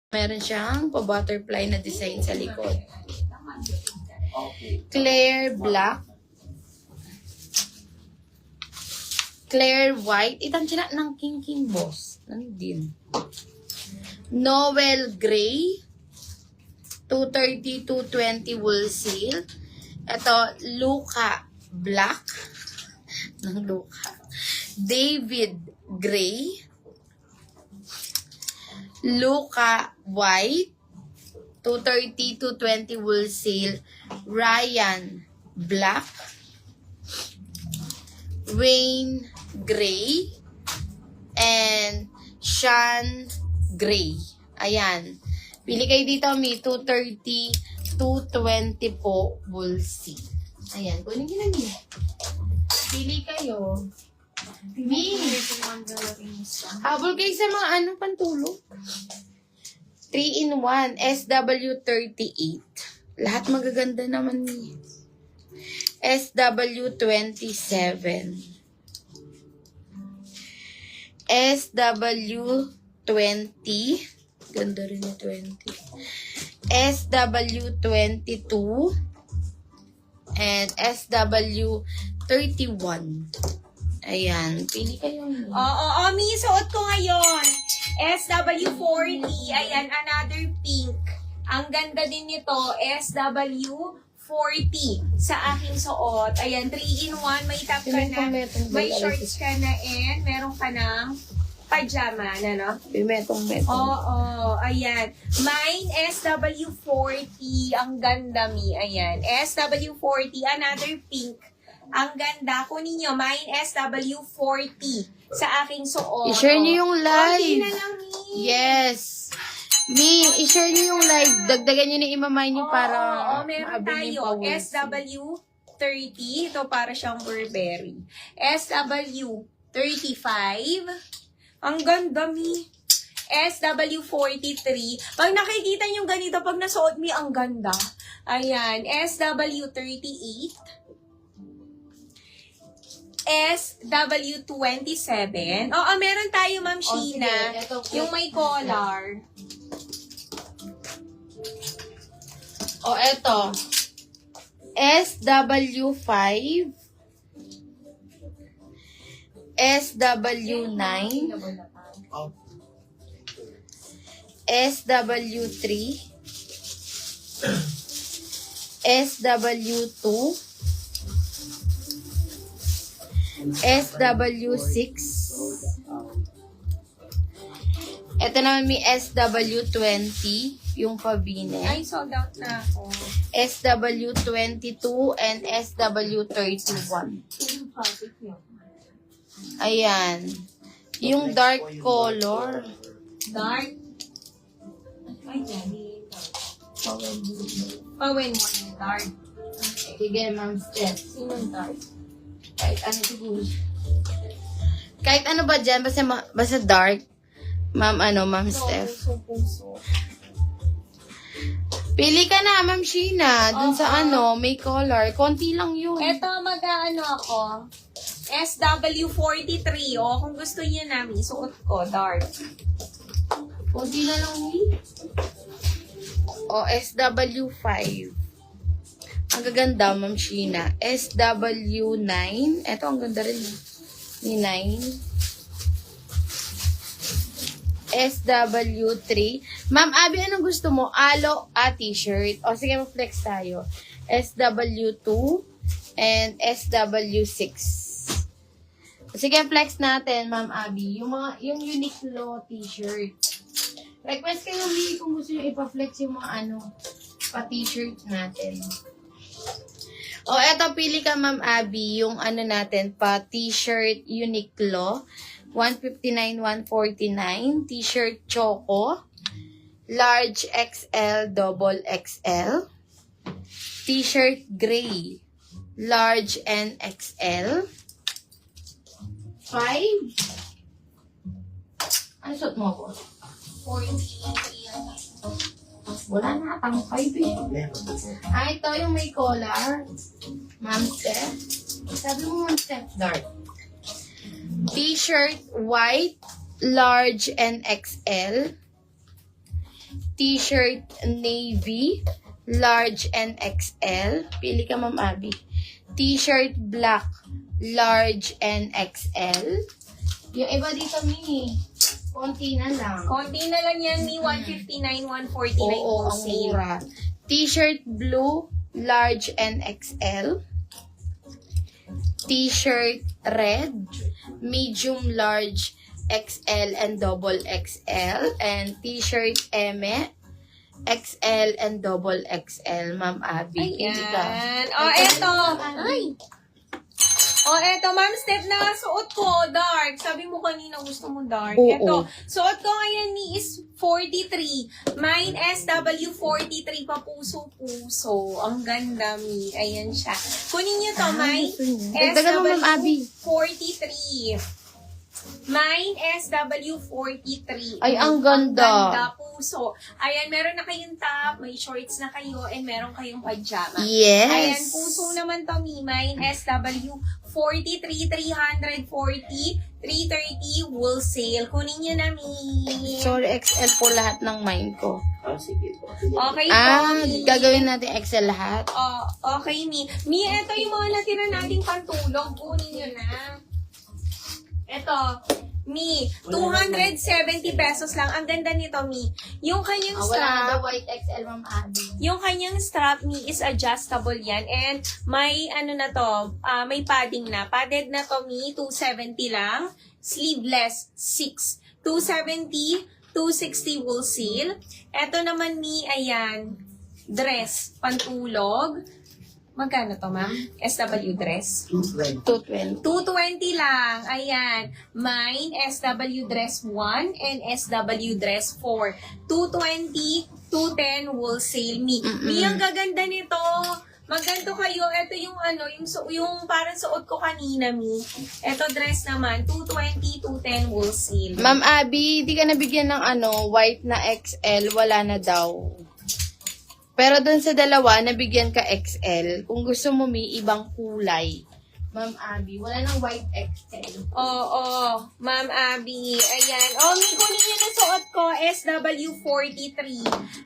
Meron siyang pa-butterfly na design sa likod. Clear black. Clear white. Itang sila ng King Boss. Nandin. Noel gray. 230, 220 wool seal. Ito, Luca black. Ng Luca. David gray. Luca white, 230, 220 wool seal. Ryan black. Wayne gray. And Sean gray. Ayan. Pili kayo dito, Mi. 230, 220 po wool seal. Ayan. Kunin nyo na, Mi. Pili kayo. Mi. Habol kayo sa mga pantulog. 3-in-1. SW38. Lahat magaganda naman ni. SW27. SW20. Ganda rin yung 20. SW22. And SW31. Ayan. Pili kayo. Oo, Mi. Suot ko ngayon. SW40. Ayan, another pink. Ang ganda din nito. SW40 sa aking suot. Ayan, 3-in-1. May top ka na. May shorts ka na and meron ka ng pajama na, no? Metong. Oo, ayan. Mine, SW40. Ang ganda, Mi. Ayan, SW40. Another pink. Ang ganda. Kunin nyo, mine SW40 sa aking suot. I-share nyo yung live. na lang, Mi. Yes. Mi, i-share nyo yung live. Dagdagan nyo na imamay nyo para meron maabin tayo. yung powers. SW30. Ito para siyang Burberry. SW35. Ang ganda, Mi. SW43. Pag nakikita nyo ganito, pag nasuot mi, ang ganda. Ayan. SW38. SW27. Oo, meron tayo, Ma'am Sheena. Sige. Yung may collar. Eto. SW5. SW9. SW3. SW2. SW6. Ito naman may SW20, yung pabine. Ay, sold out na ako. SW22 and SW31. Ayan. Yung dark color. Dark. Ay, dali. Pawen mo yung dark. Sige, Ma'am Steph. Sinong dark? Kahit ano siguro. Kahit ano ba dyan, basta dark. Ma'am Steph. Puso. Pili ka na, Ma'am Sheena. Dun sa may color. Konti lang yun. Eto, mag-ano ako. SW43. O, kung gusto niyo namin, suot ko, dark. Konti na lang yun. SW5. Ang gaganda, Ma'am Sheena. SW9. Eto, ang ganda rin. Ni 9. SW3. Ma'am Abby, anong gusto mo? Alo t-shirt. Sige, mag-flex tayo. SW2 and SW6. Sige, flex natin, Ma'am Abby. Yung Uniqlo t-shirt. Request kayo, kung gusto nyo ipa-flex yung mga pa-t-shirt natin. Eto, pili ka, Ma'am Abby, yung natin, pa-t-shirt Uniqlo. 159, 149. T-shirt Choco. Large XL, double XL. T-shirt Gray. Large and XL. 5. Ano suot mo ko? 43. Wala na atang 5 eh. Ito yung may collar. Ma'am Steph. Sabi mo, Ma'am Steph, dark. T-shirt white, large and XL. T-shirt navy, large and XL. Pili ka, Ma'am Abby. T-shirt black, large and XL. Yung iba dito, Mi. Konti na lang. Konti na lang yan, Mi. 159, 149 Oo, ang wholesale. mura. T-shirt blue, large and XL. T-shirt red, medium, large, XL and double XL. And T-shirt eme, XL and double XL. Ma'am Abby, pili ka. Ayan. O, eto. Ay. O, eto, Ma'am Steph, na suot ko, dark. Sabi mo kanina gusto mo dark. Oo. Eto, suot ko ngayon ni is 43. Mine SW43 pa puso-puso. Ang ganda, Mi. Ayan siya. Kunin niyo to, mine Dagdagan mo, Ma'am Abby. SW43. Mine SW43. Ay, ang ganda. Ang ganda, puso. Ayan, meron na kayong top, may shorts na kayo, and meron kayong pajama. Yes. Ayan, puso naman to, Mi. Mine SW43, 340, 330, wholesale. Kunin nyo na, Mi. Sorry, XL po lahat ng mine ko. Sige po. Okay po, Mi. Gagawin natin XL lahat. Oh, okay, Mi. Mi, eto yung mga natira nating pantulog. Kunin nyo na. Eto, Mi, 270 pesos lang. Ang ganda nito, Mi. Yung kanyang Wala na strap, daw white XL, Ma'am Abby. yung kanyang strap, Mi, is adjustable yan. And may, ano na to, may padding na. Padded na to, Mi, 270 lang. Sleeveless, 6. 270, 260 wholesale. Eto naman, Mi, ayan, dress, pantulog. Magkano to, ma'am? SW dress? 220. 220 lang. Ayan. Mine, SW dress 1 and SW dress 4. 220, 210 wholesale. Mi, ang gaganda nito. Magganto kayo. Ito yung ano, yung parang suot ko kanina, Mi. Ito dress naman, 220, 210 wholesale. Ma'am Abby, di ka nabigyan ng white na XL, wala na daw. Pero dun sa dalawa, nabigyan ka XL. Kung gusto mo may ibang kulay. Ma'am Abby, wala nang white XL. Oo, Ma'am Abby. Ayan. O, Mi, kunin niyo na suot ko, SW43.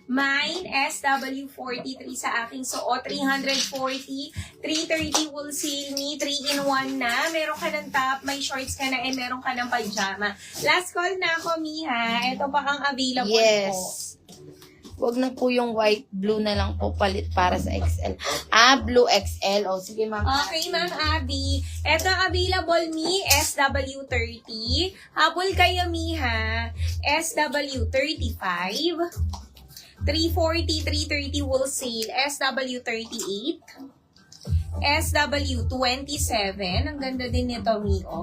Mine, SW43 sa aking suot. 340, 330 wholesale, Mi. 3-in-1 na. Meron ka ng top, may shorts ka na, and meron ka ng pajama. Last call na ako, Mi, ha? Ito pa ang available Yes. po. Wag na po yung white, blue na lang po palit para sa XL. Blue XL. O, sige ma'am. Okay, Ma'am Abby. Ito ang available, Mi, SW30. Habol kayo, Mi, ha? SW35. 340, 330 wholesale. SW38. SW27. Ang ganda din nito, Mi. Oh.